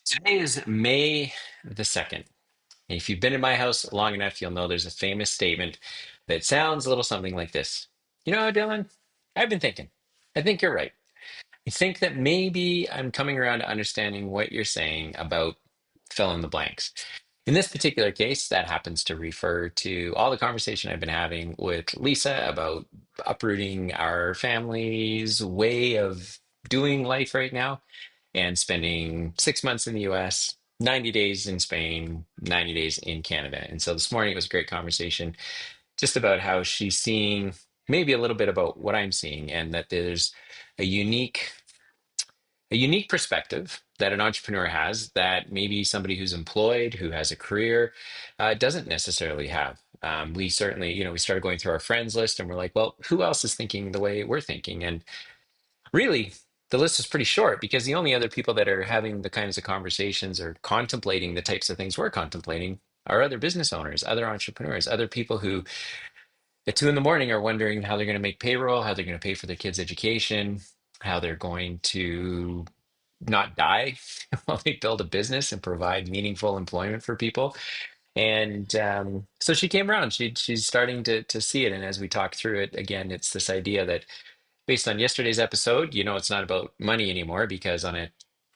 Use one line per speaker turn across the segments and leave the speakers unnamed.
Today is May the 2nd. And if you've been in my house long enough, you'll know there's a famous statement that sounds a little something like this. You know, Dylan, I've been thinking. I think you're right. I think that maybe I'm coming around to understanding what you're saying about fill in the blanks. In this particular case, that happens to refer to all the conversation I've been having with Lisa about uprooting our family's way of doing life right now and spending 6 months in the US, 90 days in Spain, 90 days in Canada. And so this morning it was a great conversation just about how she's seeing maybe a little bit about what I'm seeing, and that there's a unique a unique perspective that an entrepreneur has that maybe somebody who's employed, who has a career, doesn't necessarily have. We certainly, we started going through our friends list and we're like, well, who else is thinking the way we're thinking? And really, the list is pretty short because the only other people that are having the kinds of conversations or contemplating the types of things we're contemplating are other business owners, other entrepreneurs, other people who at 2 in the morning are wondering how they're going to make payroll, how they're going to pay for their kids' education, how they're going to not die while they build a business and provide meaningful employment for people. And so she came around. She's starting to see it. And as we talk through it, again, it's this idea that based on yesterday's episode, it's not about money anymore because on a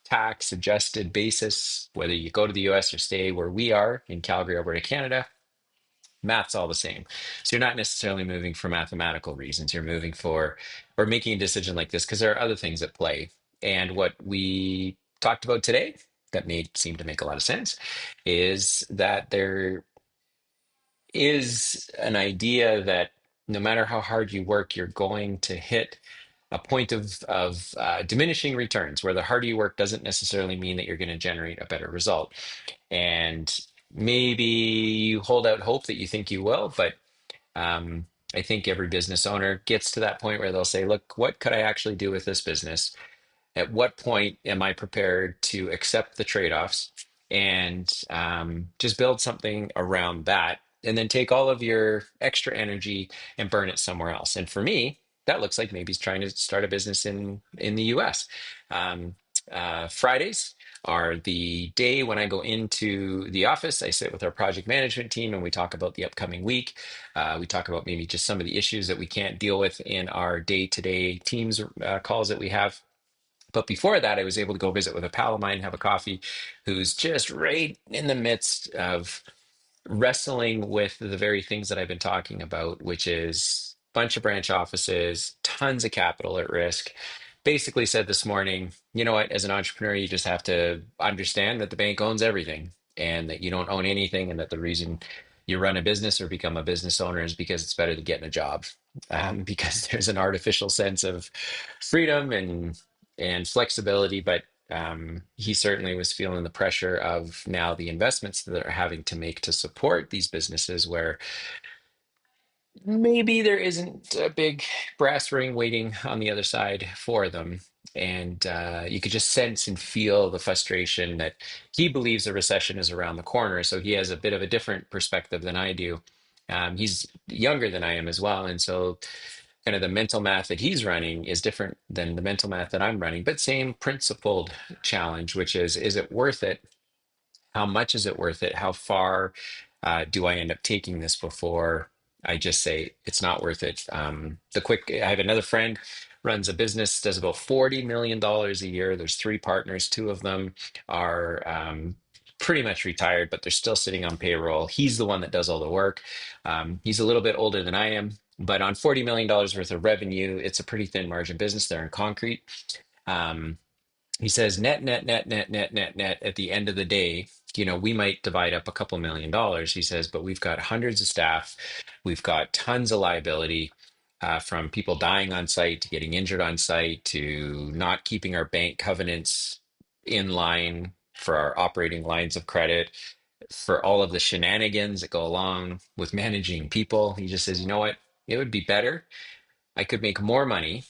tax adjusted basis, whether you go to the US or stay where we are in Calgary, Alberta, Canada, math's all the same. So you're not necessarily moving for mathematical reasons. You're moving for or making a decision like this because there are other things at play. And what we talked about today that made seem to make a lot of sense is that there is an idea that no matter how hard you work, you're going to hit a point of diminishing returns, where the harder you work doesn't necessarily mean that you're going to generate a better result. And maybe you hold out hope that you think you will, but I think every business owner gets to that point where they'll say, look, what could I actually do with this business? At what point am I prepared to accept the trade-offs and just build something around that, and then take all of your extra energy and burn it somewhere else? And for me, that looks like maybe he's trying to start a business in the US. Um, Fridays are the day when I go into the office. I sit with our project management team and we talk about the upcoming week. We talk about maybe just some of the issues that we can't deal with in our day-to-day Teams calls that we have. But before that, I was able to go visit with a pal of mine, have a coffee, who's just right in the midst of wrestling with the very things that I've been talking about, which is bunch of branch offices, tons of capital at risk. Basically said this morning, you know what, as an entrepreneur, you just have to understand that the bank owns everything and that you don't own anything, and that the reason you run a business or become a business owner is because it's better than getting a job. Because there's an artificial sense of freedom and flexibility, but he certainly was feeling the pressure of now the investments that they're having to make to support these businesses, where maybe there isn't a big brass ring waiting on the other side for them. And you could just sense and feel the frustration that he believes a recession is around the corner. So he has a bit of a different perspective than I do. He's younger than I am as well. And so kind of the mental math that he's running is different than the mental math that I'm running, but same principled challenge, which is it worth it? How much is it worth it? How far do I end up taking this before I just say it's not worth it? I have another friend runs a business, does about $40 million a year. There's three partners. Two of them are pretty much retired, but they're still sitting on payroll. He's the one that does all the work. He's a little bit older than I am, but on $40 million worth of revenue, it's a pretty thin margin business. They're in concrete. Um, he says net, net, net, net, net, net, net. At the end of the day, we might divide up a couple $1 million. He says, but we've got hundreds of staff. We've got tons of liability, from people dying on site to getting injured on site to not keeping our bank covenants in line for our operating lines of credit, for all of the shenanigans that go along with managing people. He just says, you know what? It would be better. I could make more money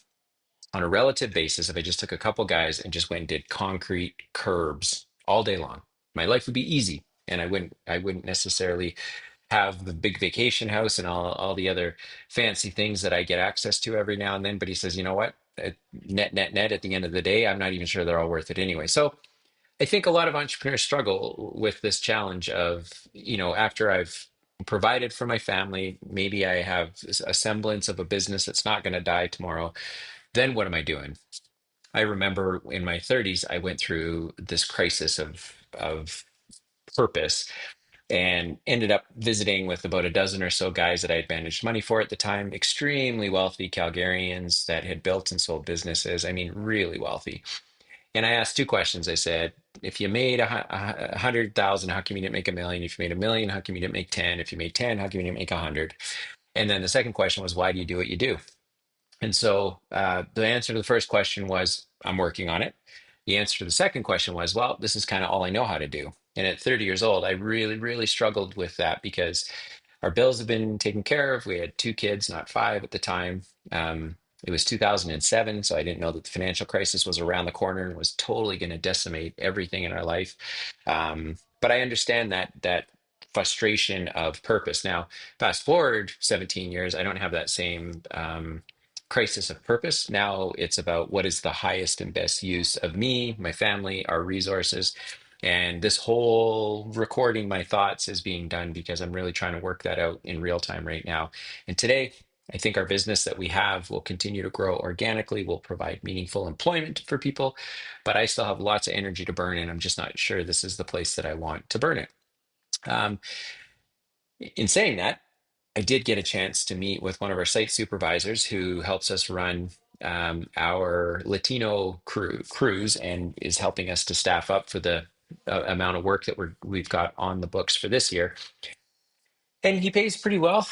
on a relative basis if I just took a couple guys and just went and did concrete curbs all day long. My life would be easy, and I wouldn't necessarily have the big vacation house and all the other fancy things that I get access to every now and then. But he says, you know what? Net, net, net, at the end of the day, I'm not even sure they're all worth it anyway. So I think a lot of entrepreneurs struggle with this challenge of, after I've provided for my family, maybe I have a semblance of a business that's not going to die tomorrow. Then what am I doing? I remember in my 30s, I went through this crisis of purpose and ended up visiting with about a dozen or so guys that I had managed money for at the time, extremely wealthy Calgarians that had built and sold businesses. I mean, really wealthy. And I asked two questions. I said, if you made 100,000, how come you didn't make a million? If you made a million, how come you didn't make 10? If you made 10, how come you didn't make 100? And then the second question was, why do you do what you do? And so the answer to the first question was, I'm working on it. The answer to the second question was, well, this is kind of all I know how to do. And at 30 years old, I really, really struggled with that because our bills have been taken care of. We had two kids, not five at the time. It was 2007, so I didn't know that the financial crisis was around the corner and was totally going to decimate everything in our life. But I understand that frustration of purpose. Now, fast forward 17 years, I don't have that same crisis of purpose. Now it's about what is the highest and best use of me, my family, our resources. And this whole recording my thoughts is being done because I'm really trying to work that out in real time right now. And today, I think our business that we have will continue to grow organically, will provide meaningful employment for people, but I still have lots of energy to burn, and I'm just not sure this is the place that I want to burn it. Um, in saying that, I did get a chance to meet with one of our site supervisors who helps us run our Latino crews and is helping us to staff up for the amount of work that we've got on the books for this year. And he pays pretty well.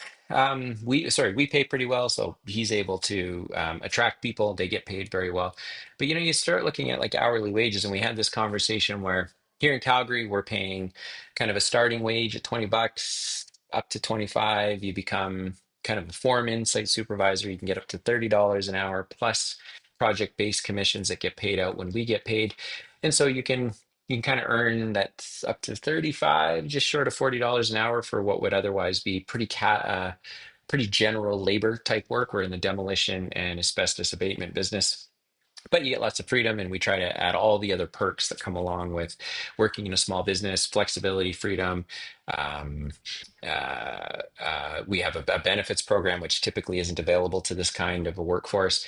We pay pretty well, so he's able to attract people. They get paid very well. But you start looking at like hourly wages, and we had this conversation where here in Calgary, we're paying kind of a starting wage at $20 up to 25. You become kind of a foreman, site supervisor. You can get up to $30 an hour plus project-based commissions that get paid out when we get paid. And so you can kind of earn that up to 35, just short of $40 an hour for what would otherwise be pretty general labor type work. We're in the demolition and asbestos abatement business, but you get lots of freedom, and we try to add all the other perks that come along with working in a small business: flexibility, freedom. Um, we have a benefits program which typically isn't available to this kind of a workforce.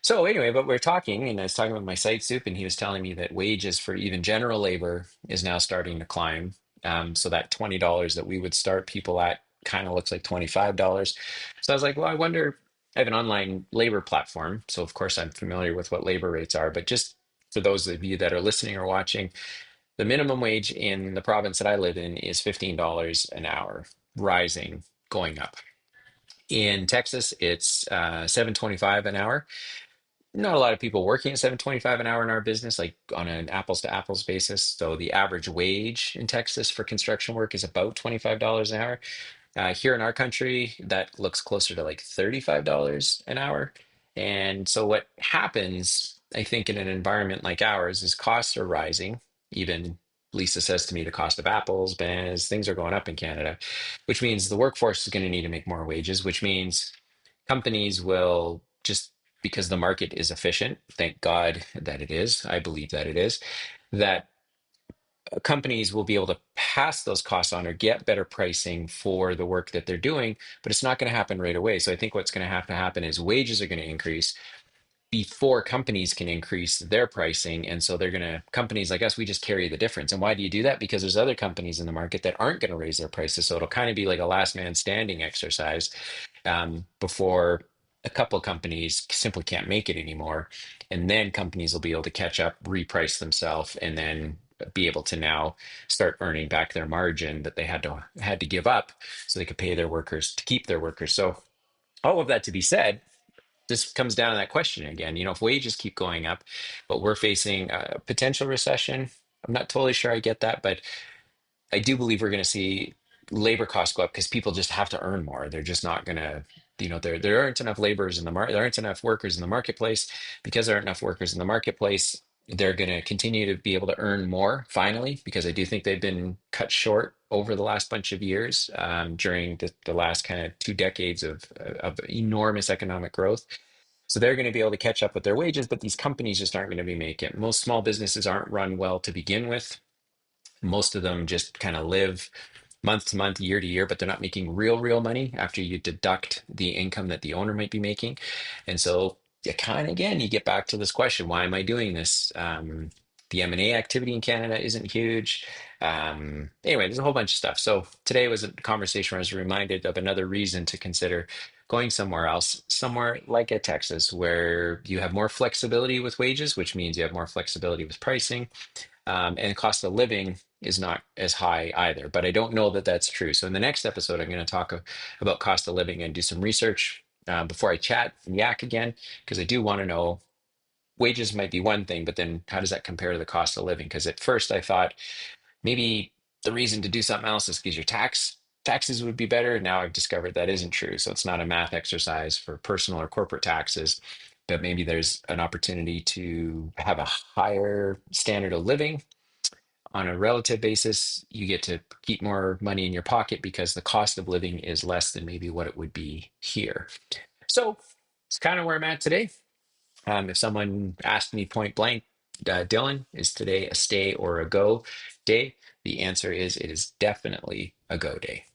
So anyway, but we're talking, and I was talking with my site soup, and he was telling me that wages for even general labor is now starting to climb. So that $20 that we would start people at kind of looks like $25. So I was like, well, I wonder. I have an online labor platform, so of course I'm familiar with what labor rates are. But just for those of you that are listening or watching, the minimum wage in the province that I live in is $15 an hour, rising, going up. In Texas, it's 7.25 an hour. Not a lot of people working at 7.25 an hour in our business, like on an apples to apples basis. So the average wage in Texas for construction work is about $25 an hour. Here in our country, that looks closer to like $35 an hour. And so what happens, I think, in an environment like ours is costs are rising. Even Lisa says to me, the cost of apples, bananas, things are going up in Canada, which means the workforce is going to need to make more wages, which means companies will just, because the market is efficient, thank God that it is, I believe that it is, that companies will be able to pass those costs on or get better pricing for the work that they're doing, but it's not going to happen right away. So I think what's going to have to happen is wages are going to increase before companies can increase their pricing. And so companies like us, we just carry the difference. And why do you do that? Because there's other companies in the market that aren't going to raise their prices. So it'll kind of be like a last man standing exercise before a couple of companies simply can't make it anymore. And then companies will be able to catch up, reprice themselves, and then be able to now start earning back their margin that they had to give up so they could pay their workers to keep their workers. So all of that to be said, this comes down to that question again. If wages keep going up, but we're facing a potential recession, I'm not totally sure I get that, but I do believe we're going to see labor costs go up because people just have to earn more. They're just not going to, there aren't enough laborers in the market. There aren't enough workers in the marketplace. Because there aren't enough workers in the marketplace, they're going to continue to be able to earn more finally, because I do think they've been cut short over the last bunch of years during the last kind of 2 decades of enormous economic growth. So they're going to be able to catch up with their wages, but these companies just aren't going to be making it. Most small businesses aren't run well to begin with. Most of them just kind of live month to month, year to year, but they're not making real money after you deduct the income that the owner might be making. And so you kind of, again, you get back to this question, why am I doing this? The M&A activity in Canada isn't huge. Anyway, there's a whole bunch of stuff. So today was a conversation where I was reminded of another reason to consider going somewhere else, somewhere like a Texas, where you have more flexibility with wages, which means you have more flexibility with pricing, and cost of living is not as high either. But I don't know that that's true. So in the next episode, I'm going to talk about cost of living and do some research before I chat and yak again, because I do want to know wages might be one thing, but then how does that compare to the cost of living? Because at first I thought maybe the reason to do something else is because your taxes would be better. Now I've discovered that isn't true. So it's not a math exercise for personal or corporate taxes, but maybe there's an opportunity to have a higher standard of living on a relative basis. You get to keep more money in your pocket because the cost of living is less than maybe what it would be here. So it's kind of where I'm at today. If someone asked me point blank, Dylan, is today a stay or a go day? The answer is it is definitely a go day.